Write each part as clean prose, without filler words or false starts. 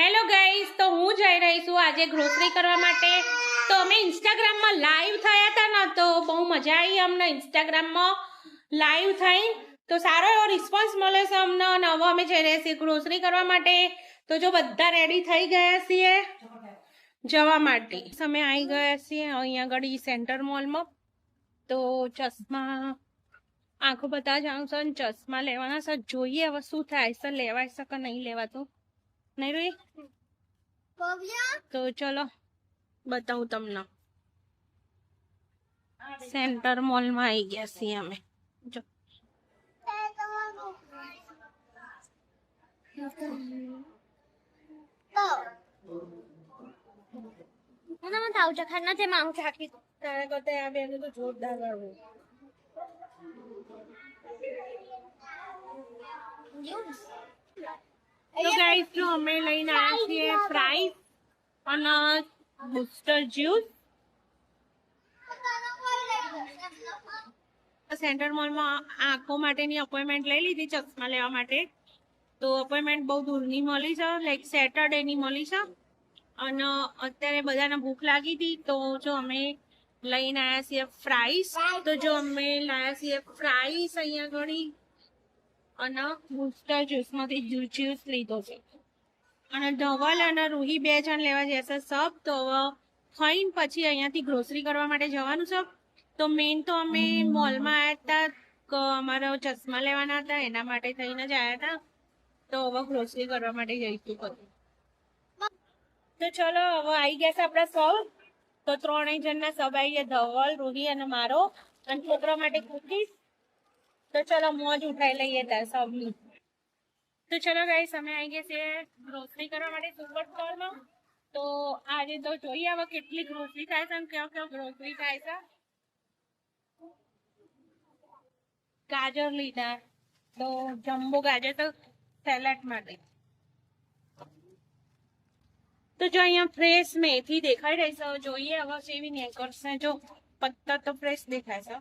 Hello guys, તો હું જઈ રહી છું આજે ગ્રોસરી કરવા માટે. તો અમે ઇન્સ્ટાગ્રામમાં લાઈવ થયા હતા ને, તો બહુ મજા આવી અમને ઇન્સ્ટાગ્રામમાં લાઈવ થઈ. તો સારો એવો રિસ્પોન્સ મળે છે અમને. અને હવે અમે જઈ રહ્યા છીએ ગ્રોસરી કરવા માટે. તો જો બધા રેડી થઈ ગયા છીએ જવા માટે. અમે આવી ગયા છીએ અહીંયા આગળ સેન્ટર મોલમાં. તો ચશ્મા આંખો બધા જ આવશે ને ચશ્મા લેવાના છે. જોઈએ હવે શું થાય છે, લેવાય છે કે નહીં લેવાતું. નહીં રોઈ? તો ચલો બતાવું તમને. સેન્ટર મોલમાં આવી ગયા છીએ અમે. જો જોરદાર વાળું. તો ગાઈસ જો અમે લઈને આવ્યા છીએ ફ્રાઈઝ અને બૂસ્ટર જ્યુસ. સેન્ટર મોલમાં આંખો માટેની અપોઇન્ટમેન્ટ લઈ લીધી ચશ્મા લેવા માટે. તો અપોઇન્ટમેન્ટ બહુ દૂરની મળી છે, લાઈક સેટરડેની મળી છે. અને અત્યારે બધાને ભૂખ લાગી હતી, તો જો અમે લઈને આવ્યા છીએ ફ્રાઈઝ. તો જો અમે લાવ્યા છીએ ફ્રાઈઝ અહીંયા ઘણી અને બૂસ્ટર જ્યુસમાંથી જ્યુસ લીધો છે. અને ધવલ અને રૂહી 2 જણ લેવા જશે સબ. તો હવે ખાઈને પછી અહીંયાથી ગ્રોસરી કરવા માટે જવાનું છે. તો મેઇન તો અમે મોલમાં આવ્યા હતા, અમારા ચશ્મા લેવાના હતા, એના માટે થઈને જ આવ્યા હતા. તો હવે ગ્રોસરી કરવા માટે જઈશું બધું. તો ચલો હવે આવી ગયા છે આપણા સૌ. તો 3 જણના સબ આવી ગયા, ધવલ, રૂહી અને મારો. અને છોકરા માટે કુકીઝ. તો ચલો મોજ ઉઠાઈ લઈએ ત્યાં સબની. તો ચલો ગાઈસ અમે આવી ગયા છીએ ગ્રોસરી કરવા માટે સુપર સ્ટોરમાં. તો આજે તો જોઈએ હવે કેટલી ગ્રોસરી થાય છે અને કયો ગ્રોસરી થાય છે. ગાજર લીધા, તો જમ્બો ગાજર તો સેલેડ માટે. તો જો અહીંયા ફ્રેશ મેથી દેખાઈ રહી છે. જોઈએ હવે સેવી નેકર્સ ને. જો પત્તા તો ફ્રેશ દેખાય છે.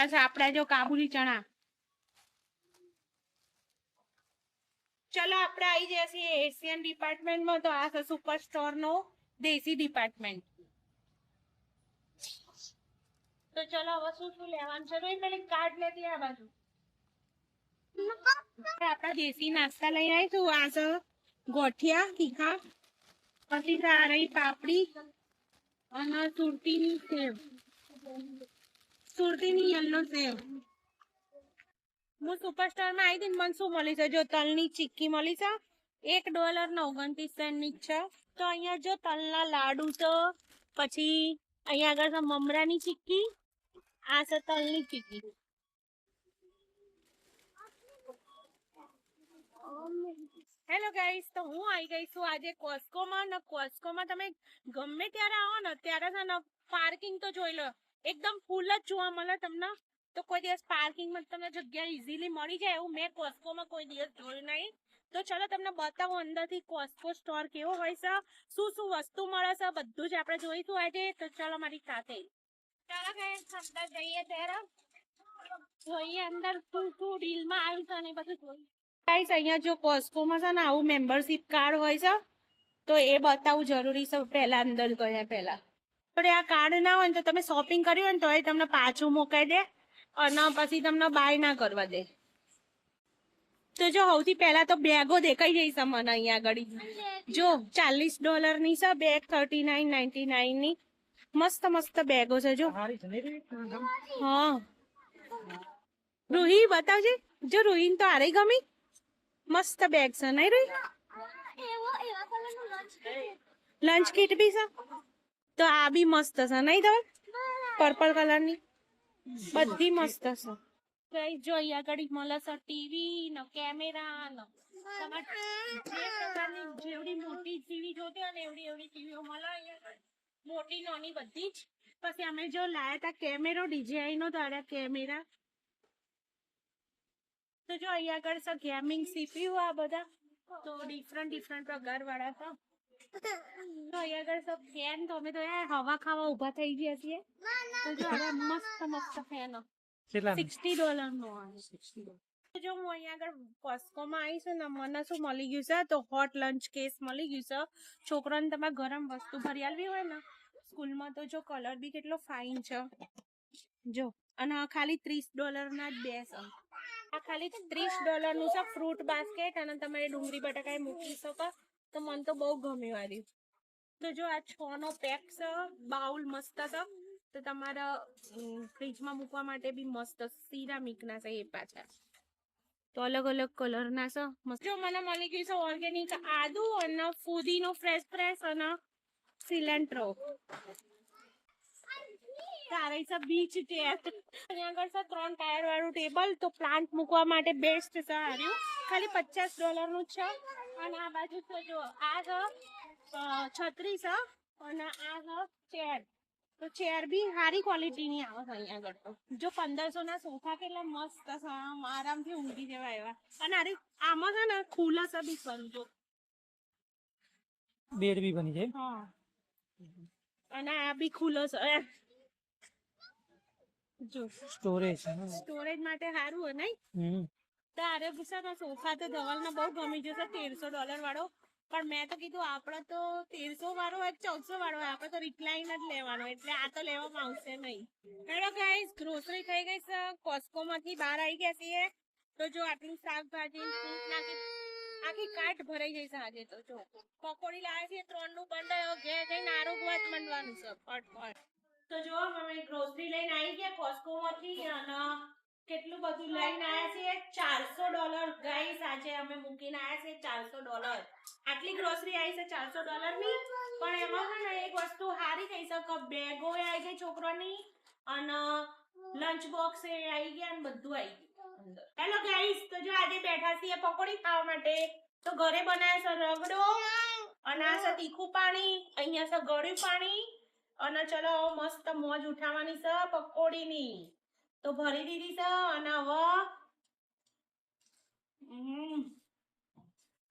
અચ્છા, આપડા જો કાબુલી ચણા. ચલો આપણે આવી ગયા છીએ એશિયન ડિપાર્ટમેન્ટમાં. તો આ છે સુપર સ્ટોર નો દેશી ડિપાર્ટમેન્ટ. તો ચલો હવે શું લેવાનું છે? રોઈ પેલી કાર્ડ લેતી આ બાજુ. આપણા દેશી નાસ્તા લઈ આવીશું. આ છે ગોઠિયા તીખા, પછી આ રહી પાપડી અને સુરતીની સેવ, સુરતીની યલો સેવ. હું સુપરસ્ટાર માં આવી હતી, મને શું મળી છે? જો તલની ચીક્કી મળી છે, $1.29 ની છે. તો અહીંયા જો તલના લાડુ છે, પછી અહીંયા આગળ છે મમરાની ચીક્કી, આ છે તલની ચીક્કી. હેલો ગાઈસ, તો હું આવી ગઈ છું આજે કોસ્કોમાં. ને કોસ્કોમાં તમે ગમે ત્યારે આવો ને ત્યારે છે ને પાર્કિંગ તો જોઈ લો, એકદમ ફૂલ જ જોવા મળે તમને. તો કોઈ દિવસ પાર્કિંગમાં તમને જગ્યા ઇઝીલી મળી જાય એવું મેં કોસ્કોમાં કોઈ દિવસ જોયું નહીં. તો ચલો તમને બતાવો અંદરથી કોસ્કો સ્ટોર કેવો હોય છે, શું શું વસ્તુ મળે છે, બધું જ આપણે જોઈશું આજે. તો ચલો મારી સાથે. ચાલો ગાઈસ અંદર જઈએ ત્યારે જોઈએ અંદર શું શું ડીલમાં આવ્યું છે અને બધું જોઈએ. ગાઈસ અહીંયા જો કોસ્કોમાં છે ને આવું મેમ્બરશિપ કાર્ડ હોય છે, તો એ બતાવવું જરૂરી છે પહેલા અંદર ગયા પહેલા. પણ આ કાર્ડ ના હોય ને તો તમે શોપિંગ કર્યું હોય ને તો એ તમને પાછું મોકલી દે અને પછી તમને બાય ના કરવા દે. તો જો સૌથી પહેલા તો બેગો દેખાઈ જઈ છે મને અહીંયા આગળ. જો $40 ની છે બેગ, $39.99 ની. મસ્ત મસ્ત બેગો છે જો. હા રૂહી બતાવજે. જો રૂહી તો આરે ગમી. મસ્ત બેગ છે નહીં રૂહી? લંચ કિટ બી છે. તો આ બી મસ્ત છે નહીં? તમે પર્પલ કલર ની બધી મસ્ત છે. ગાઈસ જો અહીંયા આગળ મળે છે ટીવી ને કેમેરા ને જેવડી મોટી ટીવી જોતી હોય ને એવડી ટીવીઓ મળે અહીંયા. મોટી નાની બધી જ. પછી અમે જો લાયા હતા કેમેરો, DJI નો તારા કેમેરા. તો જો અહીંયા આગળ છે ગેમિંગ CPU આ બધા. તો ડિફરન્ટ પ્રકાર વાળા છે. તો અહીંયા આગળ સબ ફેન. તો અમે તો હવા ખાવા ઉભા થઈ ગયા છીએ. તો જો મસ્ત ફેન $60 નો. જો હું અહીંયા આગળ કોસ્કોમાં આવી છું ને મને શું મળી ગયું છે તો હોટ લંચ કેસ મળી ગયું છે. છોકરાને તમારે ગરમ વસ્તુ ભરી આલવી હોય ને સ્કૂલમાં તો જો કલર બી કેટલો ફાઇન છે જો. અને ખાલી $30 ના જ 2 છે. આ ખાલી $30 નું છે ફ્રૂટ બાસ્કેટ અને તમે ડુંગળી બટાકા મૂકી શકો. તો મને તો બહુ ગમ્યું આ રહ્યું. તો જો આ 6 નો પેક છે. બાઉલ મસ્ત છે તો તમારા ફ્રીજમાં મૂકવા માટે બી મસ્ત સિરામિક ના છે એ પાછા. તો અલગ અલગ કલર ના છે મસ્ત. જો મને મળી ગયું છે ઓર્ગેનિક આદુ અને ફુદીનો ફ્રેશ અને સિલેન્ટ્રો. તારે છે બીચ ચેર. અહીંયા આગળ છે 3 ટાયર વાળું ટેબલ તો પ્લાન્ટ મૂકવા માટે બેસ્ટ છે હાર્યું. ખાલી $50 નું છે. અને આ બાજુ તો જો આ છે છત્રી છે અને આ છે ચેર. તો ચેર બી સારી ક્વોલિટી ની આવે છે અહીંયા આગળ તો. જો 1500 ના સોફા કેટલા મસ્ત છે આરામથી ઊંઘી જવાય એવા. અને અરે આમાં છે ને ખુલ્લા છે બી સમજો બેડ બી બની જાય. હા અને આ બી ખુલ્લો છે જો સ્ટોરેજ માટે સારું હોય નહીં. તારે છે સોફા તો ધવલને બહુ ગમી જશે $1300 વાળો. પણ મેં તો કીધું આપડે તો 1300 વાળો હોય 1400 વાળો હોય આપડે તો રિક્લાઇન જ લેવાનો એટલે આ તો લેવામાં આવશે નહીં. હેલો ગાઈસ ગ્રોસરી થઈ ગઈ છે. કોસ્કો માંથી બહાર આવી ગયા છીએ તો જો આટલું શાકભાજી ફ્રૂટ નાખી આખી કાર્ટ ભરાઈ જઈ છે આજે તો. જો પકોડી લાવે છે 3 નું બંધ ઘેર જઈને આરોગવા જ બનવાનું છે ફટફટ. તો જો અમે ગ્રોસરી લઈને આવી ગયા કોસ્કો માંથી અને કેટલું બધું લઈને આવ્યા છીએ $400 ગાઈસ. આજે અમે મૂકીને આવ્યા છીએ $400. આટલી ગ્રોસરી આવી છે $400 ની. પણ એમાં છે ને એક વસ્તુ સારી થઈ શકે બેગો આવી ગઈ છોકરાની અને લંચ બોક્સ એ આવી ગયા અને બધું આવી ગયું અંદર. હેલો ગાઈસ તો જો આજે બેઠા છીએ પકોડી ખાવા માટે. તો ઘરે બનાવ્યા છે રગડો અને આ છે તીખું પાણી અહીંયા છે ગળ્યું પાણી અને ચલો મસ્ત મોજ ઉઠાવવાની છે પકોડીની. તો ભરી દીધી છે અને